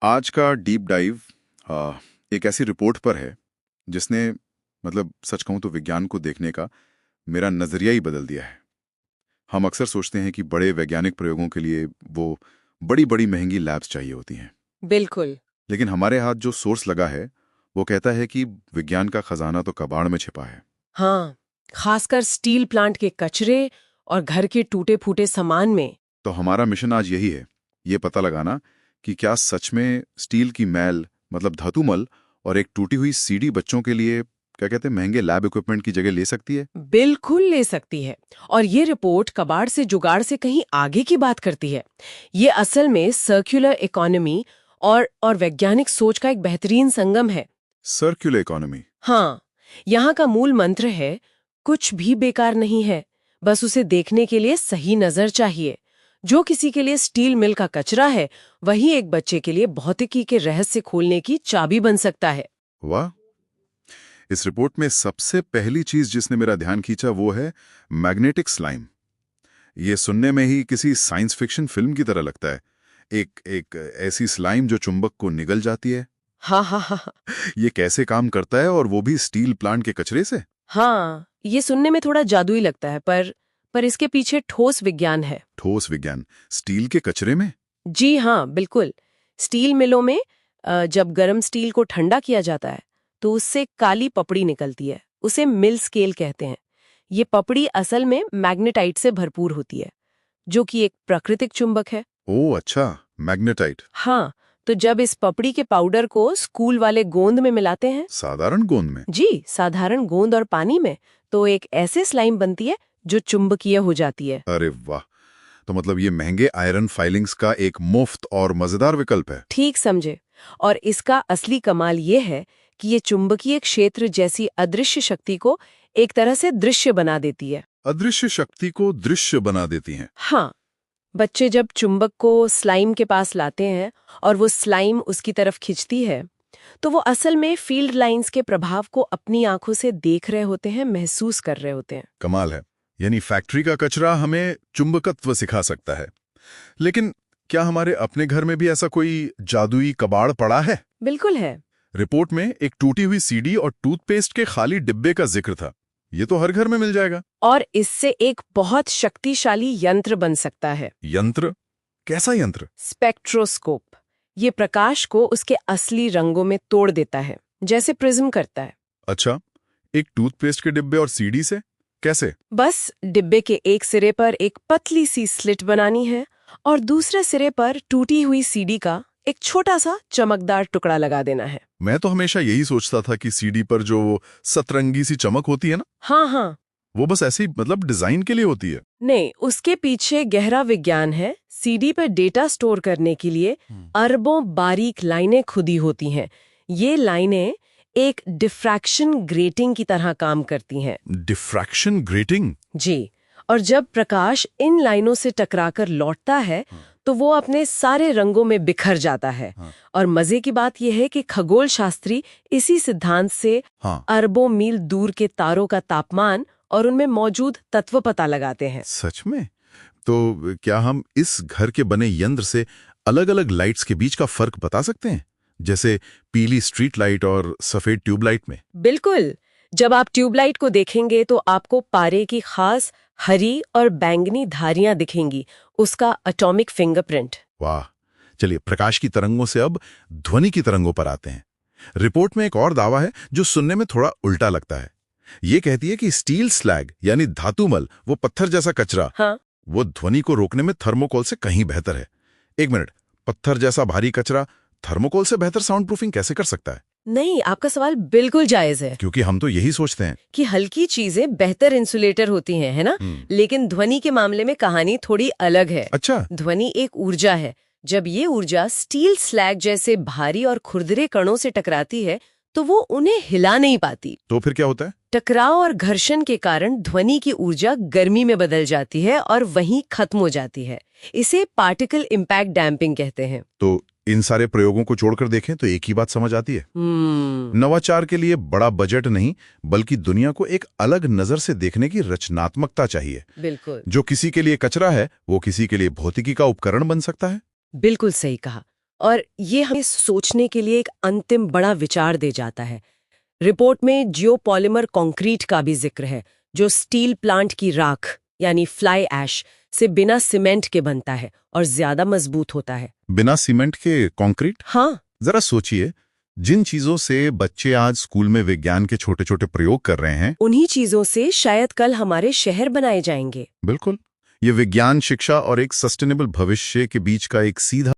आज का deep dive एक ऐसी रिपोर्ट पर है जिसने सच कहूं तो विज्ञान को देखने का मेरा नजरिया ही बदल दिया है। हम अक्सर सोचते हैं कि बड़े वैज्ञानिक प्रयोगों के लिए वो बड़ी बड़ी महंगी लैब्स चाहिए होती हैं। बिल्कुल। लेकिन हमारे हाथ जो सोर्स लगा है वो कहता है कि विज्ञान का खजाना तो कबाड़ में छिपा है। हाँ, खासकर स्टील प्लांट के कचरे और घर के टूटे फूटे सामान में। तो हमारा मिशन आज यही है, ये पता लगाना कि क्या सच में स्टील की मैल धातुमल और एक टूटी हुई सीडी बच्चों के लिए क्या कहते हैं महंगे लैब इक्विपमेंट की जगह ले सकती है। बिल्कुल ले सकती है। और ये रिपोर्ट कबाड़ से जुगाड़ से कहीं आगे की बात करती है। ये असल में सर्कुलर इकोनॉमी और वैज्ञानिक सोच का एक बेहतरीन संगम है। Circular economy. हाँ, यहाँ का मूल मंत्र है, कुछ भी बेकार नहीं है, बस उसे देखने के लिए सही नजर चाहिए। जो किसी के लिए स्टील मिल का कचरा है, वही एक बच्चे के लिए भौतिकी के रहस्य खोलने की चाबी बन सकता है। वाह! इस रिपोर्ट में सबसे पहली चीज जिसने मेरा ध्यान खींचा वो है मैग्नेटिक स्लाइम। ये सुनने में ही किसी साइंस फिक्शन फिल्म की तरह लगता है। एक ऐसी स्लाइम जो चुंबक को निगल जाती है। हाँ हाँ हाँ ये कैसे काम करता है, और वो भी स्टील प्लांट के कचरे से? हाँ, ये सुनने में थोड़ा जादुई लगता है, पर इसके पीछे ठोस विज्ञान है। ठोस विज्ञान स्टील के कचरे में? जी हाँ, बिल्कुल। स्टील मिलों में जब गर्म स्टील को ठंडा किया जाता है तो उससे काली पपड़ी निकलती है। उसे मिल स्केल कहते हैं। ये पपड़ी असल में मैग्नेटाइट से भरपूर होती है, जो कि एक प्राकृतिक चुंबक है। ओह अच्छा, मैग्नेटाइट। हाँ, तो जब इस पपड़ी के पाउडर को स्कूल वाले गोंद में मिलाते हैं, साधारण गोंद में? जी, साधारण गोंद और पानी में, तो एक ऐसे स्लाइम बनती है जो चुंबकीय हो जाती है। अरे वाह! तो ये महंगे आयरन फाइलिंग्स का एक मुफ्त और मजेदार विकल्प है। ठीक समझे। और इसका असली कमाल ये है कि ये चुंबकीय क्षेत्र जैसी अदृश्य शक्ति को एक तरह से दृश्य बना देती है। अदृश्य शक्ति को दृश्य बना देती हैं? हाँ, बच्चे जब चुंबक को स्लाइम के पास लाते हैं और वो स्लाइम उसकी तरफ खिंचती है, तो वो असल में फील्ड लाइंस के प्रभाव को अपनी आंखों से देख रहे होते हैं, महसूस कर रहे होते हैं। कमाल है। यानी फैक्ट्री का कचरा हमें चुंबकत्व सिखा सकता है। लेकिन क्या हमारे अपने घर में भी ऐसा कोई जादुई कबाड़ पड़ा है? बिल्कुल है। रिपोर्ट में एक टूटी हुई सीडी और टूथपेस्ट के खाली डिब्बे का जिक्र था। ये तो हर घर में मिल जाएगा। और इससे एक बहुत शक्तिशाली यंत्र बन सकता है। यंत्र? कैसा यंत्र? स्पेक्ट्रोस्कोप। ये प्रकाश को उसके असली रंगों में तोड़ देता है, जैसे प्रिज्म करता है। अच्छा, एक टूथपेस्ट के डिब्बे और सीडी से कैसे? बस डिब्बे के एक सिरे पर एक पतली सी स्लिट बनानी है और दूसरे सिरे पर टूटी हुई सीडी का एक छोटा सा चमकदार टुकड़ा लगा देना है। मैं तो हमेशा यही सोचता था कि सीडी पर जो सतरंगी सी चमक होती है ना, हाँ हाँ, वो बस ऐसे ही डिजाइन के लिए होती है। नहीं, उसके पीछे गहरा विज्ञान है। सीडी पर डेटा स्टोर करने के लिए अरबों बारीक लाइनें खुदी होती हैं। ये लाइनें एक डिफ्रैक्शन ग्रेटिंग की तरह काम करती हैं। Diffraction grating? जी, और जब प्रकाश इन लाइनों से टकराकर लौटता है तो वो अपने सारे रंगों में बिखर जाता है। और मजे की बात यह है कि खगोल शास्त्री इसी सिद्धांत से अरबों मील दूर के तारों का तापमान और उनमें मौजूद तत्व पता लगाते हैं। सच में? तो क्या हम इस घर के बने यंत्र से अलग-अलग लाइट्स के बीच का फर्क बता सकते हैं, जैसे पीली स्ट्रीट लाइट और सफेद ट्यूबलाइट में? बिल्कुल। जब आप ट्यूबलाइट को देखेंगे तो आपको पारे की खास हरी और बैंगनी धारियां दिखेंगी, उसका एटॉमिक फिंगरप्रिंट। वाह! चलिए, प्रकाश की तरंगों से अब ध्वनि की तरंगों पर आते हैं। रिपोर्ट में एक और दावा है जो सुनने में थोड़ा उल्टा लगता है। ये कहती है कि स्टील स्लैग यानी धातुमल, वो पत्थर जैसा कचरा, हाँ, वो ध्वनि को रोकने में थर्मोकोल से कहीं बेहतर है। एक मिनट, पत्थर जैसा भारी कचरा थर्मोकोल से बेहतर साउंड प्रूफिंग कैसे कर सकता है? नहीं, आपका सवाल बिल्कुल जायज है। क्योंकि हम तो यही सोचते हैं कि हल्की चीजें बेहतर इंसुलेटर होती हैं, है ना? लेकिन ध्वनि के मामले में कहानी थोड़ी अलग है। अच्छा। ध्वनि एक ऊर्जा है। जब ये ऊर्जा स्टील स्लैग जैसे भारी और खुरदरे कणों से टकराती है तो वो उन्हें हिला नहीं पाती। तो फिर क्या होता है? टकराव और घर्षण के कारण ध्वनि की ऊर्जा गर्मी में बदल जाती है और वहीं खत्म हो जाती है। इसे पार्टिकल इम्पैक्ट डैम्पिंग कहते हैं। तो इन सारे प्रयोगों को जोड़कर देखें तो एक ही बात समझ आती है। नवाचार के लिए बड़ा बजट नहीं, बल्कि दुनिया को एक अलग नजर से देखने की रचनात्मकता चाहिए। बिल्कुल। जो किसी के लिए कचरा है, वो किसी के लिए भौतिकी का उपकरण बन सकता है। बिल्कुल सही कहा। और ये हमें सोचने के लिए एक अंतिम बड़ा विचार दे जाता है। रिपोर्ट में जियोपॉलिमर कंक्रीट का भी जिक्र है, जो स्टील प्लांट की राख यानी फ्लाई ऐश से बिना सीमेंट के बनता है और ज्यादा मजबूत होता है। बिना सीमेंट के कंक्रीट? हाँ, जरा सोचिए, जिन चीजों से बच्चे आज स्कूल में विज्ञान के छोटे छोटे प्रयोग कर रहे हैं, उन्हीं चीजों से शायद कल हमारे शहर बनाए जाएंगे। बिल्कुल, ये विज्ञान शिक्षा और एक सस्टेनेबल भविष्य के बीच का एक सीधा